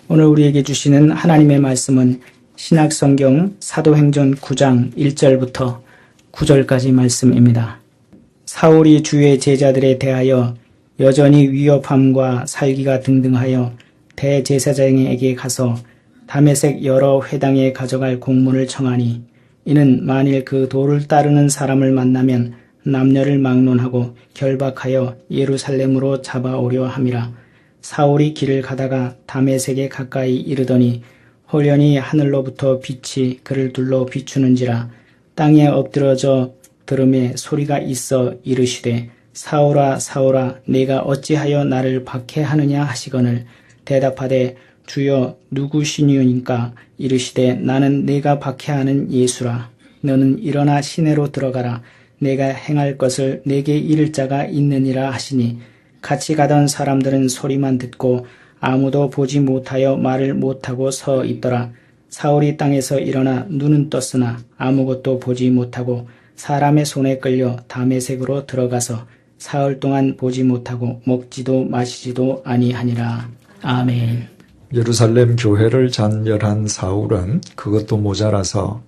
오늘 우리에게 주시는 하나님의 말씀은 신약성경 사도행전 9장 1절부터 9절까지 말씀입니다. 사울이 주의 제자들에 대하여 여전히 위협함과 살기가 등등하여 대제사장에게 가서 다메섹 여러 회당에 가져갈 공문을 청하니 이는 만일 그 도를 따르는 사람을 만나면 남녀를 막론하고 결박하여 예루살렘으로 잡아오려 함이라. 사울이 길을 가다가 다메섹에 가까이 이르더니 호련히 하늘로부터 빛이 그를 둘러 비추는지라. 땅에 엎드러져 들음에 소리가 있어 이르시되 사울아 사울아 내가 어찌하여 나를 박해하느냐 하시거늘 대답하되 주여 누구시니까 이르시되 나는 내가 박해하는 예수라. 너는 일어나 시내로 들어가라. 내가 행할 것을 내게 이를 자가 있느니라 하시니 같이 가던 사람들은 소리만 듣고 아무도 보지 못하여 말을 못하고 서 있더라. 사울이 땅에서 일어나 눈은 떴으나 아무것도 보지 못하고 사람의 손에 끌려 다메섹으로 들어가서 사흘 동안 보지 못하고 먹지도 마시지도 아니하니라. 아멘. 예루살렘 교회를 잔열한 사울은 그것도 모자라서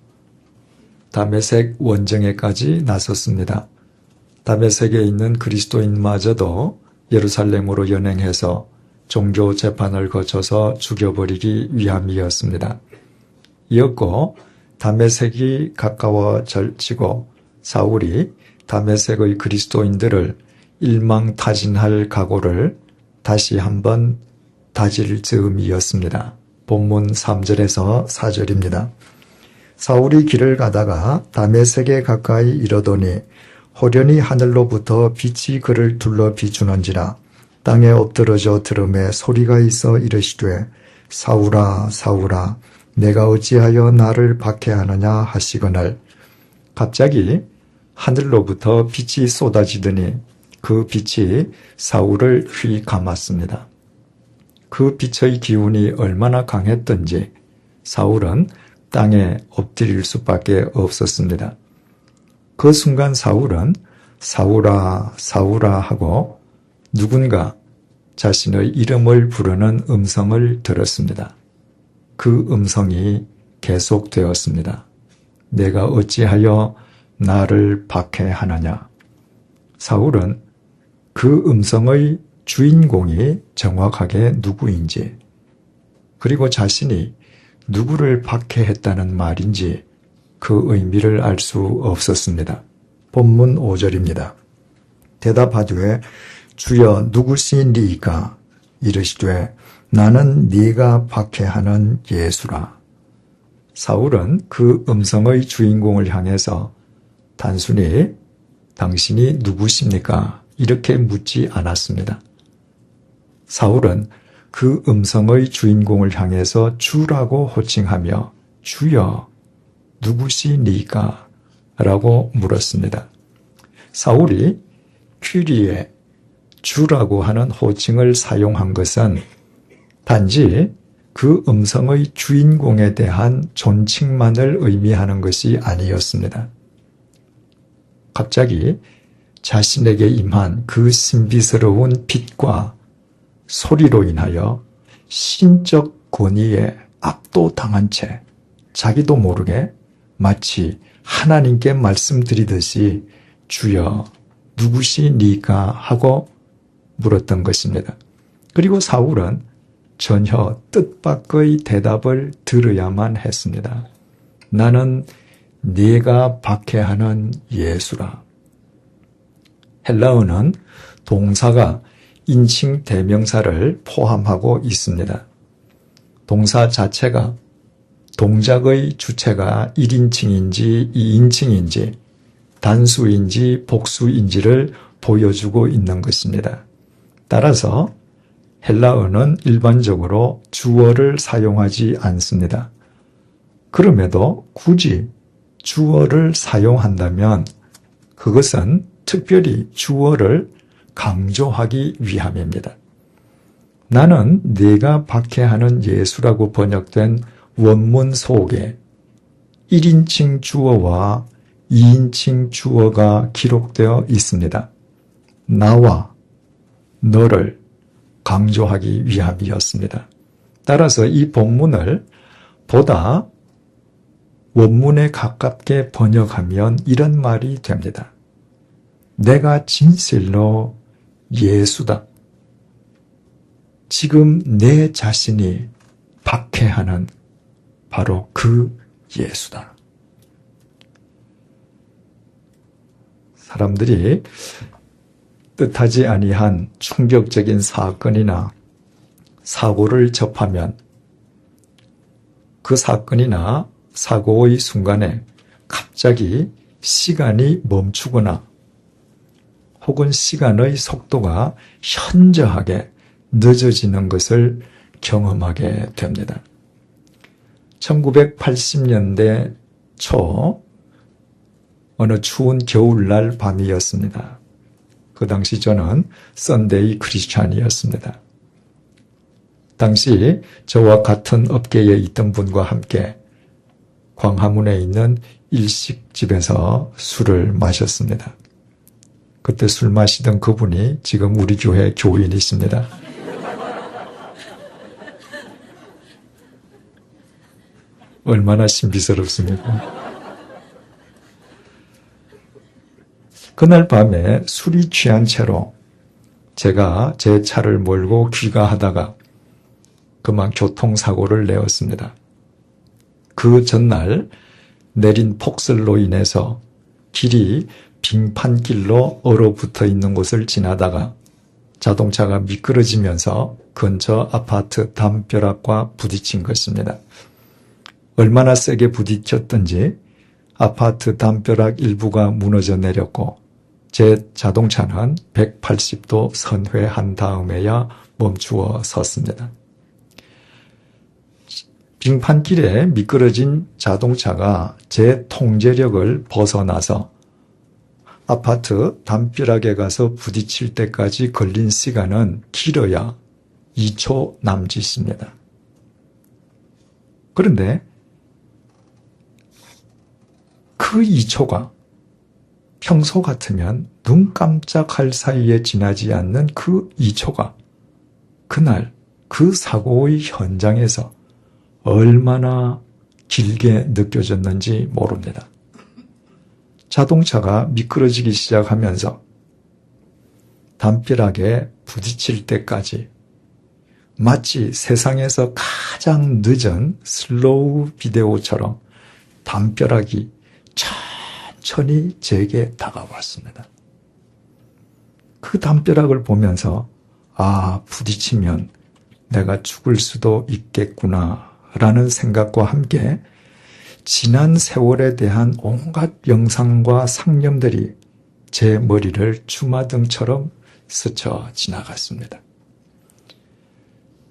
다메섹 원정에까지 나섰습니다. 다메섹에 있는 그리스도인마저도 예루살렘으로 연행해서 종교 재판을 거쳐서 죽여버리기 위함이었습니다. 이었고 다메섹이 가까워지고 사울이 다메섹의 그리스도인들을 일망타진할 각오를 다시 한번 다질 즈음이었습니다. 본문 3절에서 4절입니다. 사울이 길을 가다가 다메섹에 가까이 이르더니 호련히 하늘로부터 빛이 그를 둘러 비추는지라. 땅에 엎드러져 들음에 소리가 있어 이르시되 사울아 사울아 내가 어찌하여 나를 박해하느냐 하시거늘 갑자기 하늘로부터 빛이 쏟아지더니 그 빛이 사울을 휘 감았습니다. 그 빛의 기운이 얼마나 강했던지 사울은 땅에 엎드릴 수밖에 없었습니다. 그 순간 사울은 사울아 사울아 하고 누군가 자신의 이름을 부르는 음성을 들었습니다. 그 음성이 계속되었습니다. 내가 어찌하여 나를 박해하느냐. 사울은 그 음성의 주인공이 정확하게 누구인지 그리고 자신이 누구를 박해했다는 말인지 그 의미를 알 수 없었습니다. 본문 5절입니다. 대답하되 주여 누구시니이까 이르시되 나는 네가 박해하는 예수라. 사울은 그 음성의 주인공을 향해서 단순히 당신이 누구십니까? 이렇게 묻지 않았습니다. 사울은 그 음성의 주인공을 향해서 주라고 호칭하며 주여 누구시니까? 라고 물었습니다. 사울이 퀴리에 주라고 하는 호칭을 사용한 것은 단지 그 음성의 주인공에 대한 존칭만을 의미하는 것이 아니었습니다. 갑자기 자신에게 임한 그 신비스러운 빛과 소리로 인하여 신적 권위에 압도당한 채 자기도 모르게 마치 하나님께 말씀드리듯이 주여 누구시니까 하고 물었던 것입니다. 그리고 사울은 전혀 뜻밖의 대답을 들어야만 했습니다. 나는 네가 박해하는 예수라. 헬라어는 동사가 인칭 대명사를 포함하고 있습니다. 동사 자체가 동작의 주체가 1인칭인지 2인칭인지 단수인지 복수인지를 보여주고 있는 것입니다. 따라서 헬라어는 일반적으로 주어를 사용하지 않습니다. 그럼에도 굳이 주어를 사용한다면 그것은 특별히 주어를 강조하기 위함입니다. 나는 네가 박해하는 예수라고 번역된 원문 속에 1인칭 주어와 2인칭 주어가 기록되어 있습니다. 나와 너를 강조하기 위함이었습니다. 따라서 이 본문을 보다 원문에 가깝게 번역하면 이런 말이 됩니다. 내가 진실로 예수다. 지금 내 자신이 박해하는 바로 그 예수다. 사람들이 뜻하지 아니한 충격적인 사건이나 사고를 접하면 그 사건이나 사고의 순간에 갑자기 시간이 멈추거나 혹은 시간의 속도가 현저하게 늦어지는 것을 경험하게 됩니다. 1980년대 초 어느 추운 겨울날 밤이었습니다. 그 당시 저는 썬데이 크리스찬이었습니다. 당시 저와 같은 업계에 있던 분과 함께 광화문에 있는 일식집에서 술을 마셨습니다. 그때 술 마시던 그분이 지금 우리 교회 교인이십니다. 얼마나 신비스럽습니까? 그날 밤에 술이 취한 채로 제가 제 차를 몰고 귀가하다가 그만 교통사고를 내었습니다. 그 전날 내린 폭설로 인해서 길이 빙판길로 얼어붙어 있는 곳을 지나다가 자동차가 미끄러지면서 근처 아파트 담벼락과 부딪힌 것입니다. 얼마나 세게 부딪혔던지 아파트 담벼락 일부가 무너져 내렸고 제 자동차는 180도 선회한 다음에야 멈추어 섰습니다. 빙판길에 미끄러진 자동차가 제 통제력을 벗어나서 아파트 담벼락에 가서 부딪힐 때까지 걸린 시간은 길어야 2초 남짓입니다. 그런데 그 2초가 평소 같으면 눈 깜짝할 사이에 지나지 않는 그 2초가 그날 그 사고의 현장에서 얼마나 길게 느껴졌는지 모릅니다. 자동차가 미끄러지기 시작하면서 담벼락에 부딪힐 때까지 마치 세상에서 가장 늦은 슬로우 비디오처럼 담벼락이 천천히 제게 다가왔습니다. 그 담벼락을 보면서 부딪히면 내가 죽을 수도 있겠구나 라는 생각과 함께 지난 세월에 대한 온갖 영상과 상념들이 제 머리를 주마등처럼 스쳐 지나갔습니다.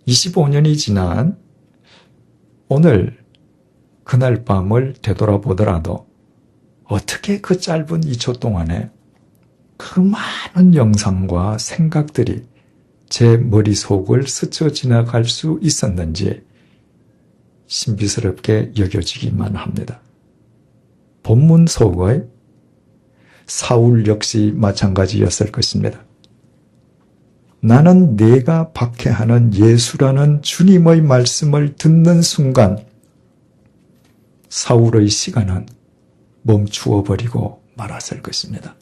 25년이 지난 오늘 그날 밤을 되돌아보더라도 어떻게 그 짧은 2초 동안에 그 많은 영상과 생각들이 제 머릿속을 스쳐 지나갈 수 있었는지 신비스럽게 여겨지기만 합니다. 본문 속의 사울 역시 마찬가지였을 것입니다. 나는 내가 박해하는 예수라는 주님의 말씀을 듣는 순간 사울의 시간은 멈추어 버리고 말았을 것입니다.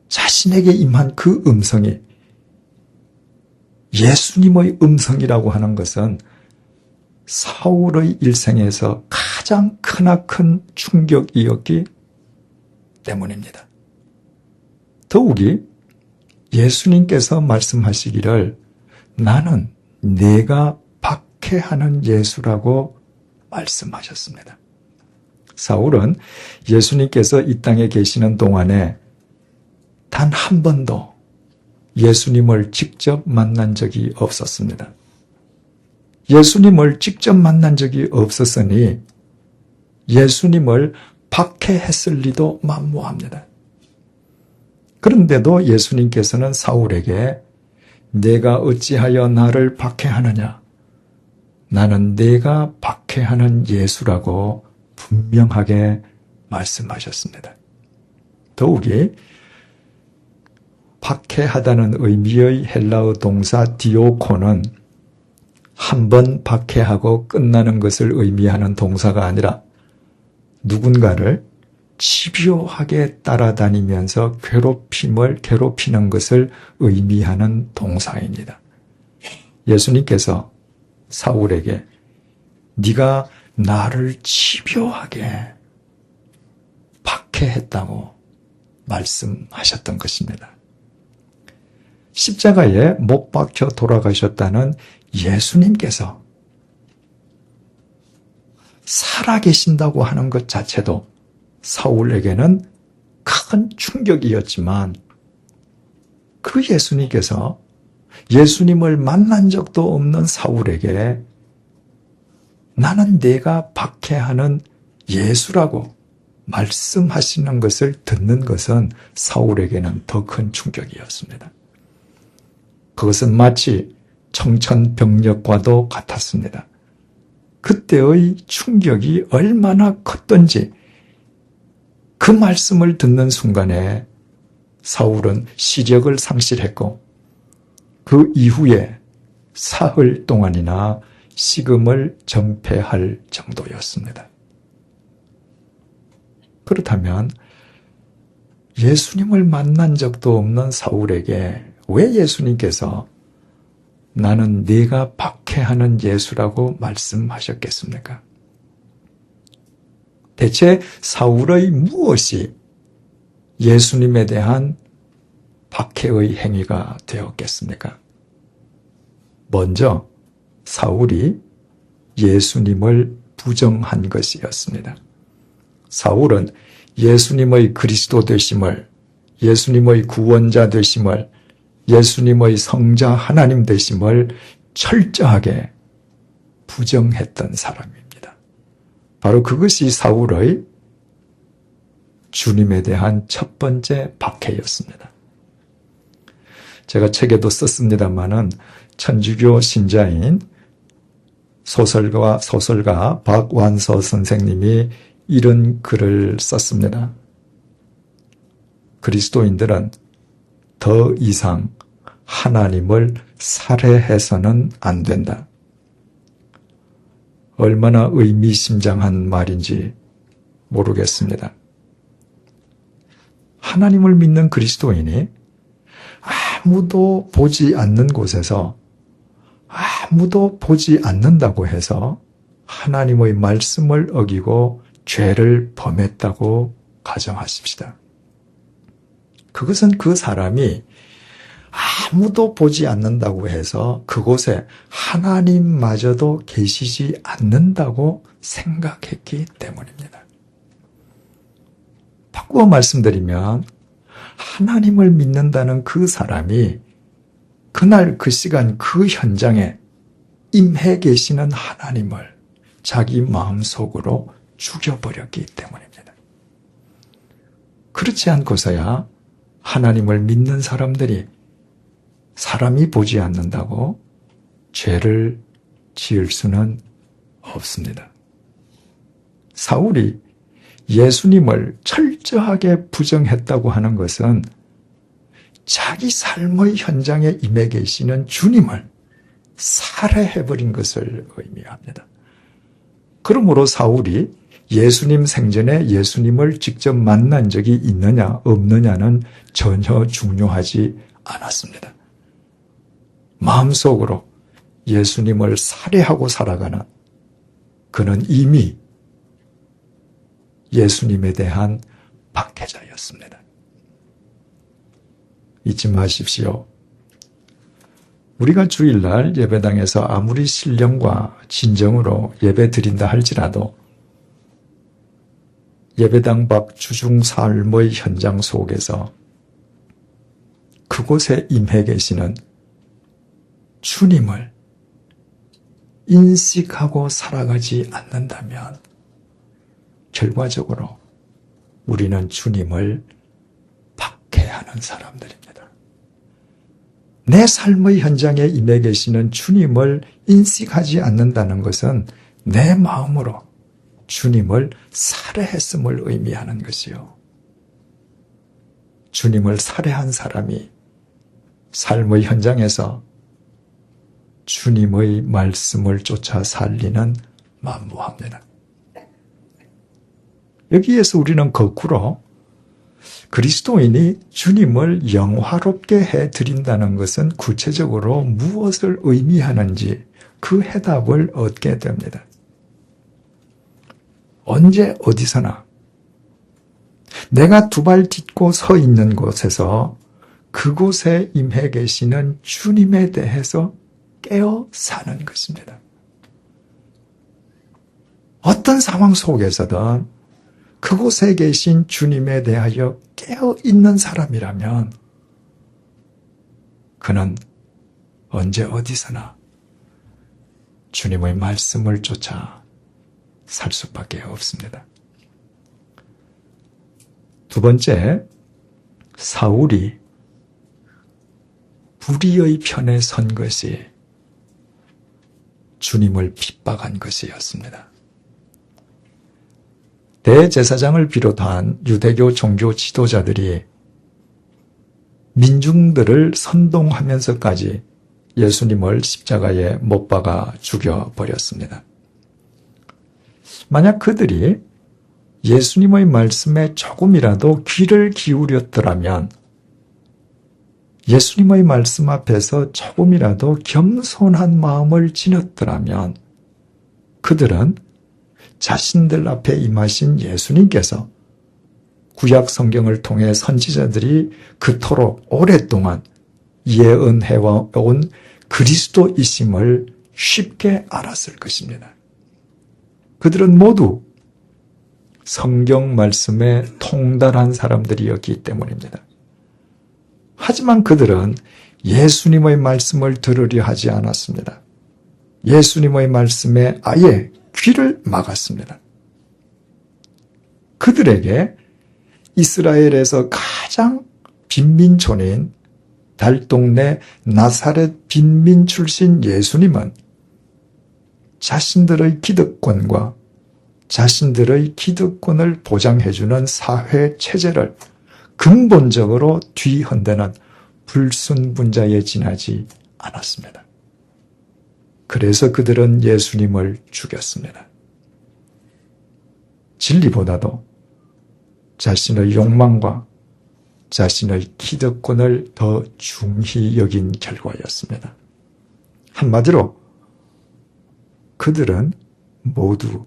자신에게 임한 그 음성이 예수님의 음성이라고 하는 것은 사울의 일생에서 가장 크나큰 충격이었기 때문입니다. 더욱이 예수님께서 말씀하시기를 나는 내가 박해하는 예수라고 말씀하셨습니다. 사울은 예수님께서 이 땅에 계시는 동안에 단 한 번도 예수님을 직접 만난 적이 없었습니다. 예수님을 직접 만난 적이 없었으니 예수님을 박해했을 리도 만무합니다. 그런데도 예수님께서는 사울에게 내가 어찌하여 나를 박해하느냐? 나는 내가 박해하는 예수라고 분명하게 말씀하셨습니다. 더욱이 박해하다는 의미의 헬라어 동사 디오코는 한 번 박해하고 끝나는 것을 의미하는 동사가 아니라 누군가를 집요하게 따라다니면서 괴롭히는 것을 의미하는 동사입니다. 예수님께서 사울에게 네가 나를 집요하게 박해했다고 말씀하셨던 것입니다. 십자가에 못 박혀 돌아가셨다는 예수님께서 살아계신다고 하는 것 자체도 사울에게는 큰 충격이었지만 그 예수님께서 예수님을 만난 적도 없는 사울에게 나는 내가 박해하는 예수라고 말씀하시는 것을 듣는 것은 사울에게는 더 큰 충격이었습니다. 그것은 마치 청천벽력과도 같았습니다. 그때의 충격이 얼마나 컸던지 그 말씀을 듣는 순간에 사울은 시력을 상실했고 그 이후에 사흘 동안이나 식음을 정폐할 정도였습니다. 그렇다면 예수님을 만난 적도 없는 사울에게 왜 예수님께서 나는 네가 박해하는 예수라고 말씀하셨겠습니까? 대체 사울의 무엇이 예수님에 대한 박해의 행위가 되었겠습니까? 먼저 사울이 예수님을 부정한 것이었습니다. 사울은 예수님의 그리스도 되심을, 예수님의 구원자 되심을, 예수님의 성자 하나님 되심을 철저하게 부정했던 사람입니다. 바로 그것이 사울의 주님에 대한 첫 번째 박해였습니다. 제가 책에도 썼습니다마는 천주교 신자인 소설가 박완서 선생님이 이런 글을 썼습니다. 그리스도인들은 더 이상 하나님을 살해해서는 안 된다. 얼마나 의미심장한 말인지 모르겠습니다. 하나님을 믿는 그리스도인이 아무도 보지 않는 곳에서 아무도 보지 않는다고 해서 하나님의 말씀을 어기고 죄를 범했다고 가정하십시다. 그것은 그 사람이 아무도 보지 않는다고 해서 그곳에 하나님마저도 계시지 않는다고 생각했기 때문입니다. 바꾸어 말씀드리면 하나님을 믿는다는 그 사람이 그날 그 시간 그 현장에 임해 계시는 하나님을 자기 마음속으로 죽여버렸기 때문입니다. 그렇지 않고서야 하나님을 믿는 사람들이 사람이 보지 않는다고 죄를 지을 수는 없습니다. 사울이 예수님을 철저하게 부정했다고 하는 것은 자기 삶의 현장에 임해 계시는 주님을 살해해버린 것을 의미합니다. 그러므로 사울이 예수님 생전에 예수님을 직접 만난 적이 있느냐 없느냐는 전혀 중요하지 않았습니다. 마음속으로 예수님을 살해하고 살아가는 그는 이미 예수님에 대한 박해자였습니다. 잊지 마십시오. 우리가 주일날 예배당에서 아무리 신령과 진정으로 예배 드린다 할지라도 예배당 밖 주중 삶의 현장 속에서 그곳에 임해 계시는 주님을 인식하고 살아가지 않는다면 결과적으로 우리는 주님을 박해하는 사람들입니다. 내 삶의 현장에 임해 계시는 주님을 인식하지 않는다는 것은 내 마음으로 주님을 살해했음을 의미하는 것이요. 주님을 살해한 사람이 삶의 현장에서 주님의 말씀을 쫓아 살리는 만무합니다. 여기에서 우리는 거꾸로 그리스도인이 주님을 영화롭게 해드린다는 것은 구체적으로 무엇을 의미하는지 그 해답을 얻게 됩니다. 언제 어디서나 내가 두 발 딛고 서 있는 곳에서 그곳에 임해 계시는 주님에 대해서 깨어 사는 것입니다. 어떤 상황 속에서든 그곳에 계신 주님에 대하여 깨어 있는 사람이라면 그는 언제 어디서나 주님의 말씀을 쫓아 살 수밖에 없습니다. 두 번째, 사울이 불의의 편에 선 것이 주님을 핍박한 것이었습니다. 대제사장을 비롯한 유대교 종교 지도자들이 민중들을 선동하면서까지 예수님을 십자가에 못 박아 죽여버렸습니다. 만약 그들이 예수님의 말씀에 조금이라도 귀를 기울였더라면, 예수님의 말씀 앞에서 조금이라도 겸손한 마음을 지녔더라면 그들은 자신들 앞에 임하신 예수님께서 구약 성경을 통해 선지자들이 그토록 오랫동안 예언해온 그리스도이심을 쉽게 알았을 것입니다. 그들은 모두 성경 말씀에 통달한 사람들이었기 때문입니다. 하지만 그들은 예수님의 말씀을 들으려 하지 않았습니다. 예수님의 말씀에 아예 귀를 막았습니다. 그들에게 이스라엘에서 가장 빈민촌인 달동네 나사렛 빈민 출신 예수님은 자신들의 기득권과 자신들의 기득권을 보장해주는 사회 체제를 근본적으로 뒤흔드는 불순분자에 지나지 않았습니다. 그래서 그들은 예수님을 죽였습니다. 진리보다도 자신의 욕망과 자신의 기득권을 더 중히 여긴 결과였습니다. 한마디로 그들은 모두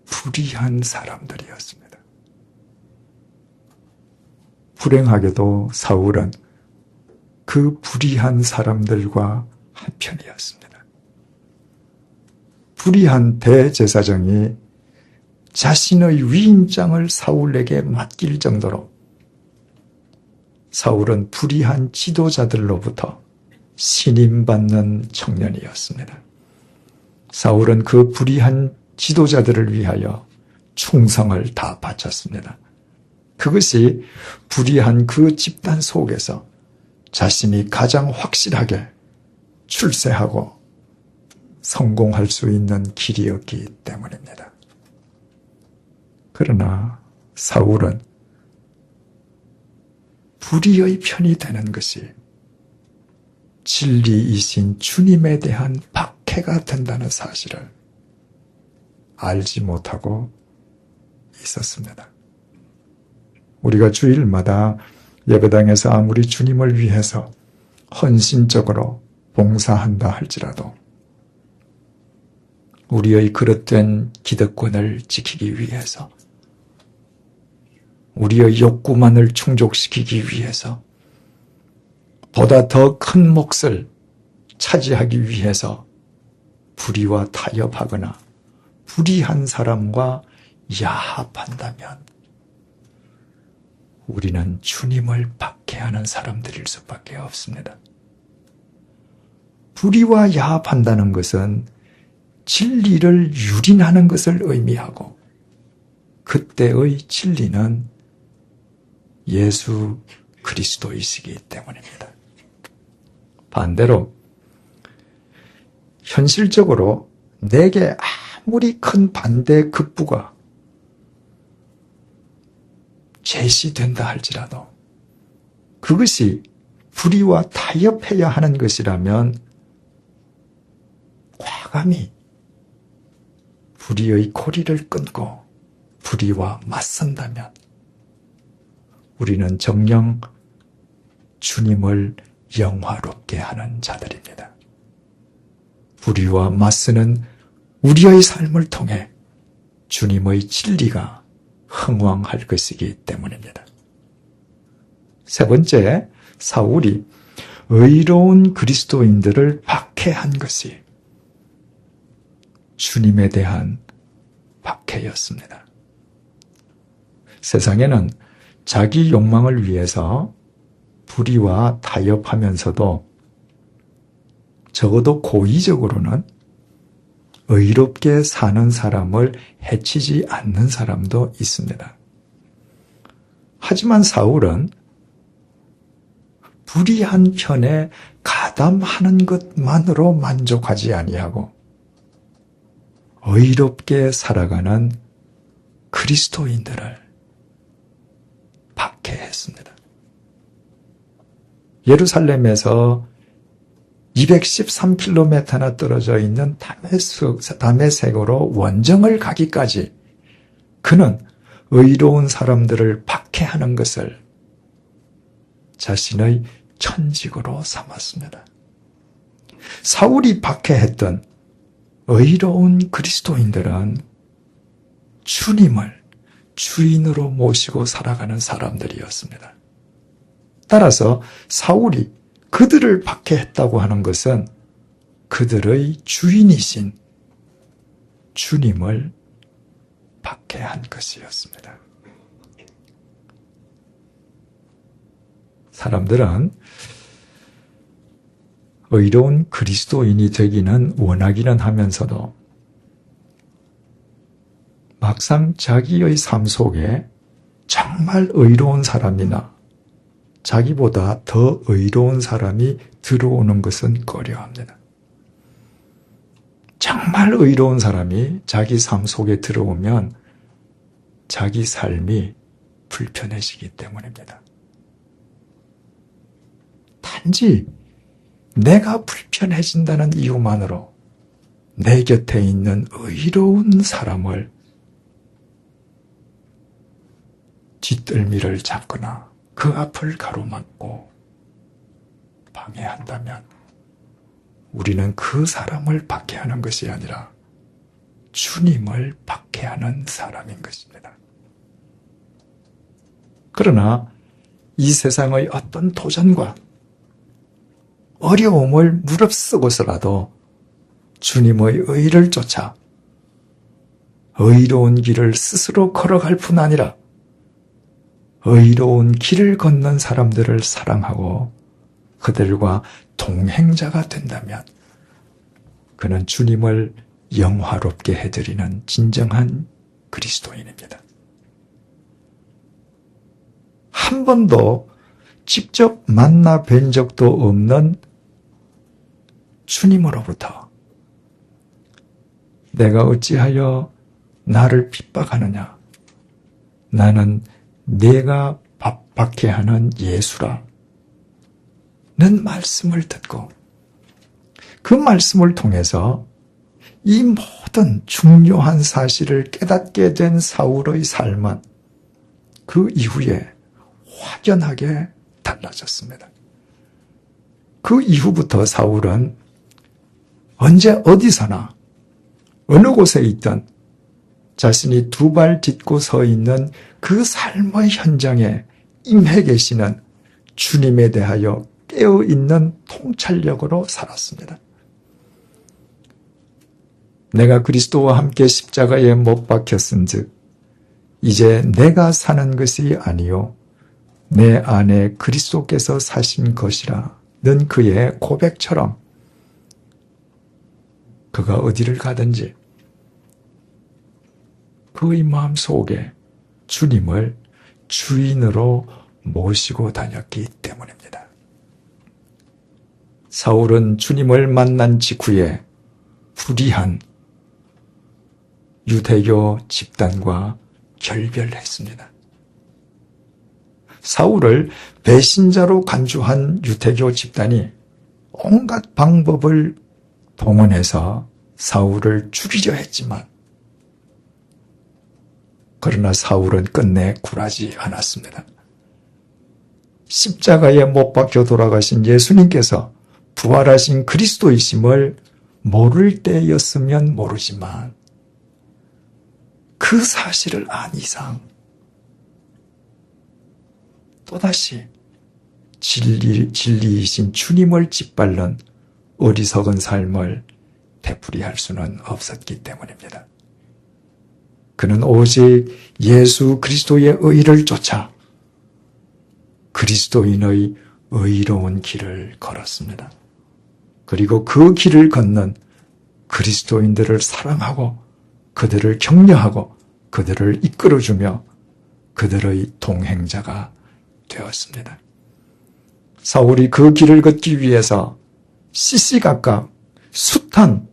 불의한 사람들이었습니다. 불행하게도 사울은 그 불의한 사람들과 한편이었습니다. 불의한 대제사장이 자신의 위임장을 사울에게 맡길 정도로 사울은 불의한 지도자들로부터 신임받는 청년이었습니다. 사울은 그 불의한 지도자들을 위하여 충성을 다 바쳤습니다. 그것이 불의한 그 집단 속에서 자신이 가장 확실하게 출세하고 성공할 수 있는 길이었기 때문입니다. 그러나 사울은 불의의 편이 되는 것이 진리이신 주님에 대한 박해가 된다는 사실을 알지 못하고 있었습니다. 우리가 주일마다 예배당에서 아무리 주님을 위해서 헌신적으로 봉사한다 할지라도 우리의 그릇된 기득권을 지키기 위해서, 우리의 욕구만을 충족시키기 위해서, 보다 더 큰 몫을 차지하기 위해서 불의와 타협하거나 불의한 사람과 야합한다면 우리는 주님을 박해하는 사람들일 수밖에 없습니다. 불의와 야합한다는 것은 진리를 유린하는 것을 의미하고, 그때의 진리는 예수 그리스도이시기 때문입니다. 반대로 현실적으로 내게 아무리 큰 반대 급부가 제시된다 할지라도 그것이 불의와 타협해야 하는 것이라면 과감히 불의의 고리를 끊고 불의와 맞선다면 우리는 정녕 주님을 영화롭게 하는 자들입니다. 불의와 맞서는 우리의 삶을 통해 주님의 진리가 흥왕할 것이기 때문입니다. 세 번째, 사울이 의로운 그리스도인들을 박해한 것이 주님에 대한 박해였습니다. 세상에는 자기 욕망을 위해서 불의와 타협하면서도 적어도 고의적으로는 의롭게 사는 사람을 해치지 않는 사람도 있습니다. 하지만 사울은 불의한 편에 가담하는 것만으로 만족하지 아니하고 의롭게 살아가는 그리스도인들을 박해했습니다. 예루살렘에서 213km나 떨어져 있는 다메섹으로 원정을 가기까지 그는 의로운 사람들을 박해하는 것을 자신의 천직으로 삼았습니다. 사울이 박해했던 의로운 그리스도인들은 주님을 주인으로 모시고 살아가는 사람들이었습니다. 따라서 사울이 그들을 박해했다고 하는 것은 그들의 주인이신 주님을 박해한 것이었습니다. 사람들은 의로운 그리스도인이 되기는 원하기는 하면서도 막상 자기의 삶 속에 정말 의로운 사람이나 자기보다 더 의로운 사람이 들어오는 것은 꺼려합니다. 정말 의로운 사람이 자기 삶 속에 들어오면 자기 삶이 불편해지기 때문입니다. 단지 내가 불편해진다는 이유만으로 내 곁에 있는 의로운 사람을 뒷덜미를 잡거나 그 앞을 가로막고 방해한다면 우리는 그 사람을 박해하는 것이 아니라 주님을 박해하는 사람인 것입니다. 그러나 이 세상의 어떤 도전과 어려움을 무릅쓰고서라도 주님의 의를 쫓아 의로운 길을 스스로 걸어갈 뿐 아니라 의로운 길을 걷는 사람들을 사랑하고 그들과 동행자가 된다면 그는 주님을 영화롭게 해드리는 진정한 그리스도인입니다. 한 번도 직접 만나 뵌 적도 없는 주님으로부터 내가 어찌하여 나를 핍박하느냐? 나는 내가 박해하는 예수라. 는 말씀을 듣고 그 말씀을 통해서 이 모든 중요한 사실을 깨닫게 된 사울의 삶은 그 이후에 확연하게 달라졌습니다. 그 이후부터 사울은 언제 어디서나 어느 곳에 있든 자신이 두 발 딛고 서 있는 그 삶의 현장에 임해 계시는 주님에 대하여 깨어있는 통찰력으로 살았습니다. 내가 그리스도와 함께 십자가에 못 박혔은즉 이제 내가 사는 것이 아니요 내 안에 그리스도께서 사신 것이라는 그의 고백처럼 그가 어디를 가든지 그의 마음 속에 주님을 주인으로 모시고 다녔기 때문입니다. 사울은 주님을 만난 직후에 불의한 유대교 집단과 결별했습니다. 사울을 배신자로 간주한 유태교 집단이 온갖 방법을 동원해서 사울을 죽이려 했지만 그러나 사울은 끝내 굴하지 않았습니다. 십자가에 못 박혀 돌아가신 예수님께서 부활하신 그리스도이심을 모를 때였으면 모르지만 그 사실을 안 이상 또다시 진리이신 주님을 짓밟는 어리석은 삶을 되풀이할 수는 없었기 때문입니다. 그는 오직 예수 그리스도의 의를 쫓아 그리스도인의 의로운 길을 걸었습니다. 그리고 그 길을 걷는 그리스도인들을 사랑하고 그들을 격려하고 그들을 이끌어주며 그들의 동행자가 되었습니다. 사울이 그 길을 걷기 위해서 시시각각 숱한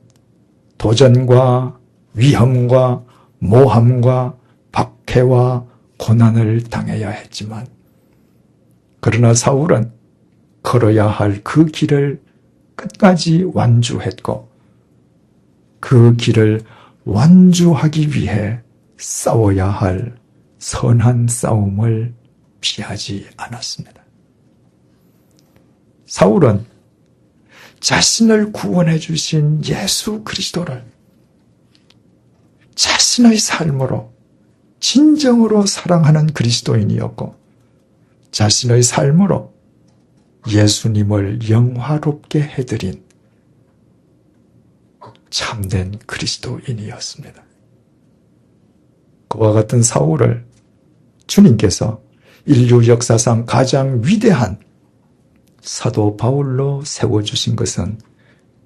도전과 위험과 모함과 박해와 고난을 당해야 했지만 그러나 사울은 걸어야 할 그 길을 끝까지 완주했고 그 길을 완주하기 위해 싸워야 할 선한 싸움을 피하지 않았습니다. 사울은 자신을 구원해 주신 예수 그리스도를 자신의 삶으로 진정으로 사랑하는 그리스도인이었고 자신의 삶으로 예수님을 영화롭게 해드린 참된 그리스도인이었습니다. 그와 같은 사울을 주님께서 인류 역사상 가장 위대한 사도 바울로 세워주신 것은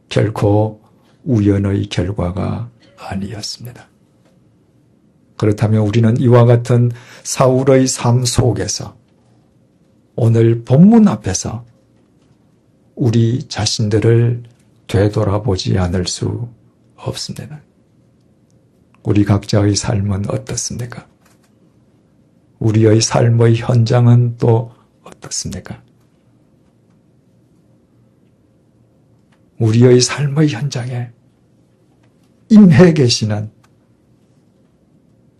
결코 우연의 결과가 아니었습니다. 그렇다면 우리는 이와 같은 사울의 삶 속에서 오늘 본문 앞에서 우리 자신들을 되돌아보지 않을 수 없습니다. 우리 각자의 삶은 어떻습니까? 우리의 삶의 현장은 또 어떻습니까? 우리의 삶의 현장에 임해 계시는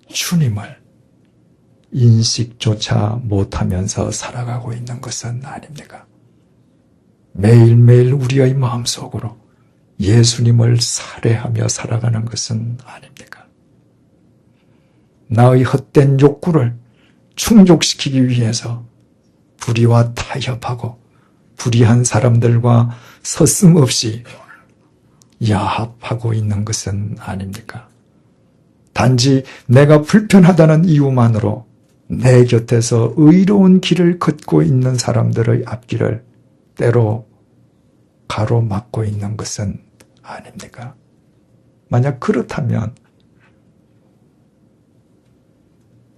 주님을 인식조차 못하면서 살아가고 있는 것은 아닙니까? 매일매일 우리의 마음속으로 예수님을 살해하며 살아가는 것은 아닙니까? 나의 헛된 욕구를 충족시키기 위해서 불의와 타협하고 불의한 사람들과 서슴없이 야합하고 있는 것은 아닙니까? 단지 내가 불편하다는 이유만으로 내 곁에서 의로운 길을 걷고 있는 사람들의 앞길을 때로 가로막고 있는 것은 아닙니까? 만약 그렇다면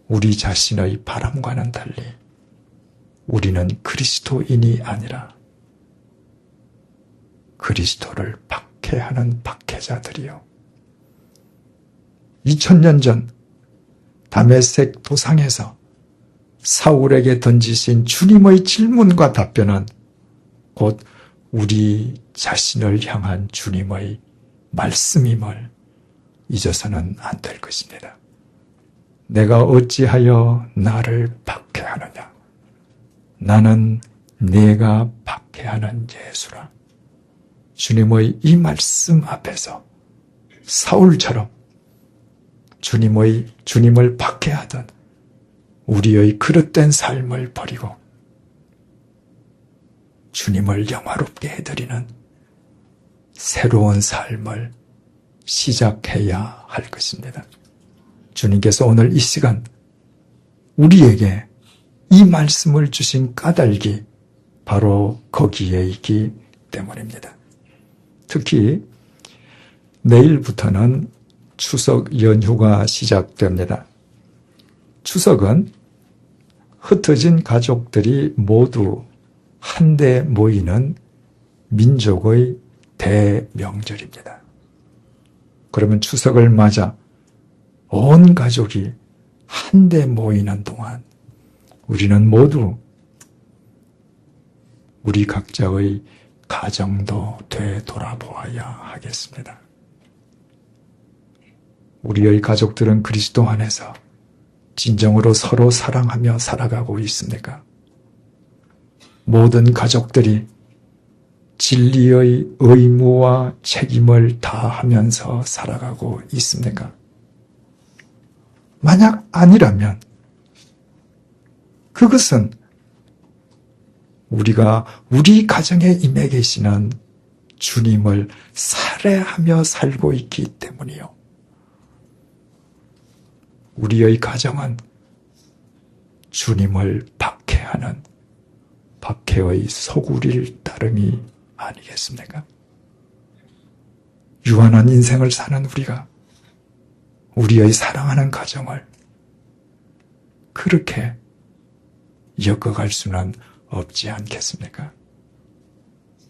우리 자신의 바람과는 달리 우리는 그리스도인이 아니라 그리스도를 박해하는 박해자들이요. 2000년 전 다메섹 도상에서 사울에게 던지신 주님의 질문과 답변은 곧 우리 자신을 향한 주님의 말씀임을 잊어서는 안 될 것입니다. 내가 어찌하여 나를 박해하느냐? 나는 네가 박해하는 예수라. 주님의 이 말씀 앞에서 사울처럼 주님을 박해하던 우리의 그릇된 삶을 버리고 주님을 영화롭게 해드리는 새로운 삶을 시작해야 할 것입니다. 주님께서 오늘 이 시간 우리에게 이 말씀을 주신 까닭이 바로 거기에 있기 때문입니다. 특히 내일부터는 추석 연휴가 시작됩니다. 추석은 흩어진 가족들이 모두 한데 모이는 민족의 대명절입니다. 그러면 추석을 맞아 온 가족이 한데 모이는 동안 우리는 모두 우리 각자의 가정도 되돌아보아야 하겠습니다. 우리의 가족들은 그리스도 안에서 진정으로 서로 사랑하며 살아가고 있습니까? 모든 가족들이 진리의 의무와 책임을 다하면서 살아가고 있습니까? 만약 아니라면 그것은 우리가 우리 가정에 임해 계시는 주님을 살해하며 살고 있기 때문이요. 우리의 가정은 주님을 박해하는 박해의 소굴일 따름이 아니겠습니까? 유한한 인생을 사는 우리가 우리의 사랑하는 가정을 그렇게 엮어갈 수는 없지 않겠습니까?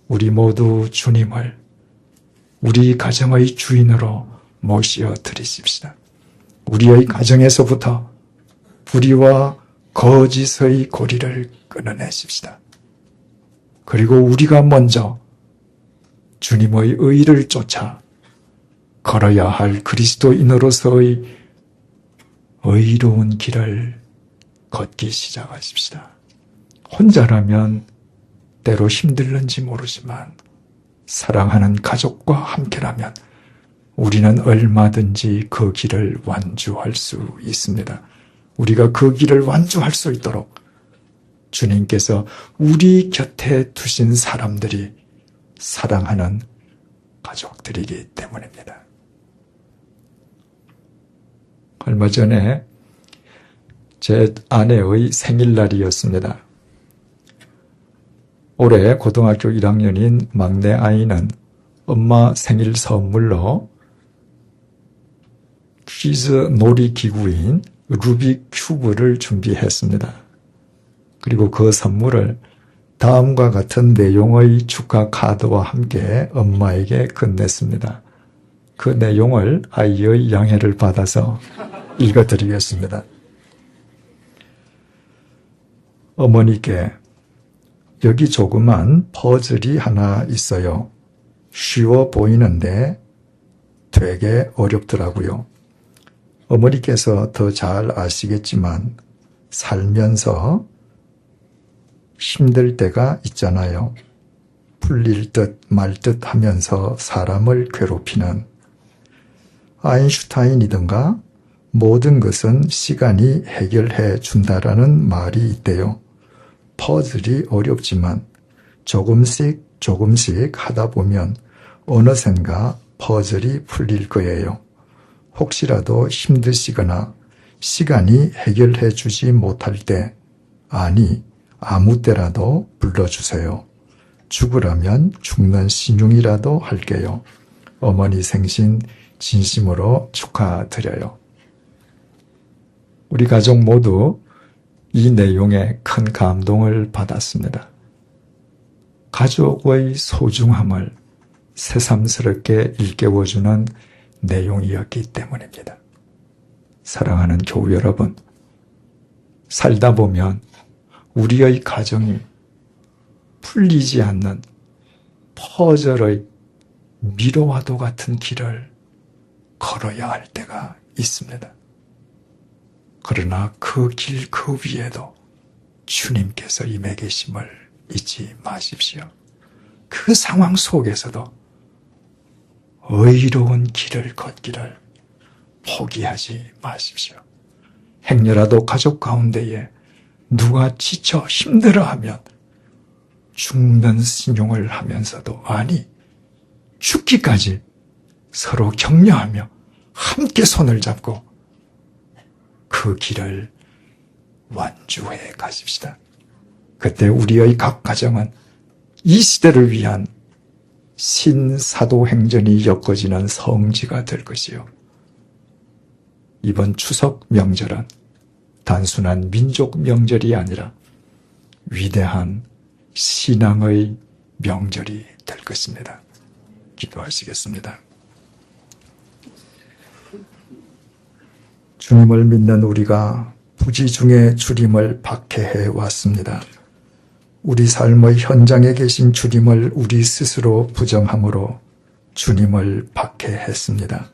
우리 모두 주님을 우리 가정의 주인으로 모시어 드리십시다. 우리의 가정에서부터 불의와 거짓의 고리를 끊어내십시다. 그리고 우리가 먼저 주님의 의를 쫓아 걸어야 할 그리스도인으로서의 의로운 길을 걷기 시작하십시다. 혼자라면 때로 힘들는지 모르지만 사랑하는 가족과 함께라면 우리는 얼마든지 그 길을 완주할 수 있습니다. 우리가 그 길을 완주할 수 있도록 주님께서 우리 곁에 두신 사람들이 사랑하는 가족들이기 때문입니다. 얼마 전에 제 아내의 생일날이었습니다. 올해 고등학교 1학년인 막내 아이는 엄마 생일 선물로 퀴즈 놀이기구인 루빅 큐브를 준비했습니다. 그리고 그 선물을 다음과 같은 내용의 축하 카드와 함께 엄마에게 건넸습니다. 그 내용을 아이의 양해를 받아서 읽어드리겠습니다. 어머니께 여기 조그만 퍼즐이 하나 있어요. 쉬워 보이는데 되게 어렵더라고요. 어머니께서 더 잘 아시겠지만 살면서 힘들 때가 있잖아요. 풀릴 듯 말 듯 하면서 사람을 괴롭히는 아인슈타인이든가 모든 것은 시간이 해결해 준다라는 말이 있대요. 퍼즐이 어렵지만 조금씩 하다 보면 어느샌가 퍼즐이 풀릴 거예요. 혹시라도 힘드시거나 시간이 해결해 주지 못할 때, 아니 아무 때라도 불러주세요. 죽으라면 죽는 신용이라도 할게요. 어머니 생신 진심으로 축하드려요. 우리 가족 모두 이 내용에 큰 감동을 받았습니다. 가족의 소중함을 새삼스럽게 일깨워주는 내용이었기 때문입니다. 사랑하는 교우 여러분, 살다 보면 우리의 가정이 풀리지 않는 퍼즐의 미로와도 같은 길을 걸어야 할 때가 있습니다. 그러나 그 길 그 위에도 주님께서 임해 계심을 잊지 마십시오. 그 상황 속에서도 의로운 길을 걷기를 포기하지 마십시오. 행여라도 가족 가운데에 누가 지쳐 힘들어하면 죽는 신용을 하면서도 아니 죽기까지 서로 격려하며 함께 손을 잡고 그 길을 완주해 가십시다. 그때 우리의 각 가정은 이 시대를 위한 신사도행전이 엮어지는 성지가 될 것이요. 이번 추석 명절은 단순한 민족 명절이 아니라 위대한 신앙의 명절이 될 것입니다. 기도하시겠습니다. 주님을 믿는 우리가 부지 중에 주님을 박해해 왔습니다. 우리 삶의 현장에 계신 주님을 우리 스스로 부정함으로 주님을 박해했습니다.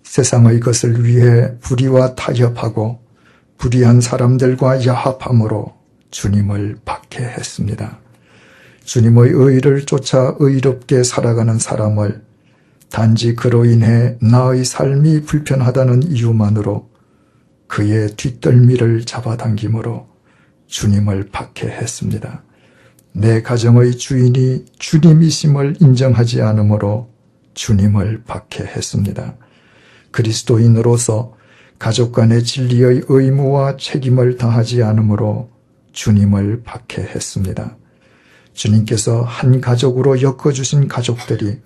세상의 것을 위해 불의와 타협하고 불의한 사람들과 야합함으로 주님을 박해했습니다. 주님의 의를 쫓아 의롭게 살아가는 사람을 단지 그로 인해 나의 삶이 불편하다는 이유만으로 그의 뒷덜미를 잡아당김으로 주님을 박해했습니다. 내 가정의 주인이 주님이심을 인정하지 않으므로 주님을 박해했습니다. 그리스도인으로서 가족 간의 진리의 의무와 책임을 다하지 않으므로 주님을 박해했습니다. 주님께서 한 가족으로 엮어주신 가족들이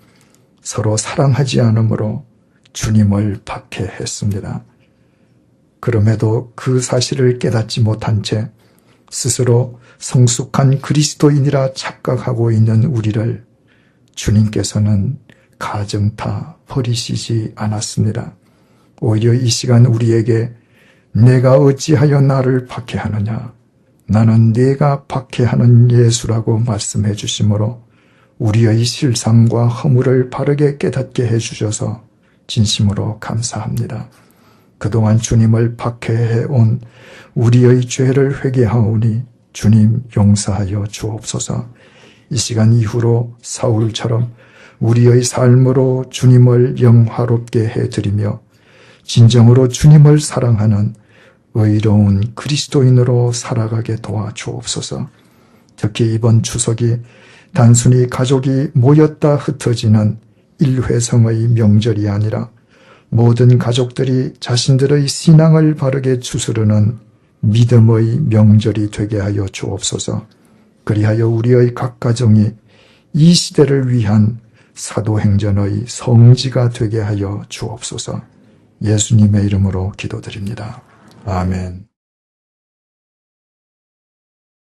서로 사랑하지 않으므로 주님을 박해했습니다. 그럼에도 그 사실을 깨닫지 못한 채 스스로 성숙한 그리스도인이라 착각하고 있는 우리를 주님께서는 가정타 버리시지 않았습니다. 오히려 이 시간 우리에게 내가 어찌하여 나를 박해하느냐, 나는 네가 박해하는 예수라고 말씀해 주심으로 우리의 실상과 허물을 바르게 깨닫게 해주셔서 진심으로 감사합니다. 그동안 주님을 박해해온 우리의 죄를 회개하오니 주님 용서하여 주옵소서. 이 시간 이후로 사울처럼 우리의 삶으로 주님을 영화롭게 해드리며 진정으로 주님을 사랑하는 의로운 그리스도인으로 살아가게 도와주옵소서. 특히 이번 추석이 단순히 가족이 모였다 흩어지는 일회성의 명절이 아니라 모든 가족들이 자신들의 신앙을 바르게 추스르는 믿음의 명절이 되게 하여 주옵소서. 그리하여 우리의 각 가정이 이 시대를 위한 사도행전의 성지가 되게 하여 주옵소서. 예수님의 이름으로 기도드립니다. 아멘.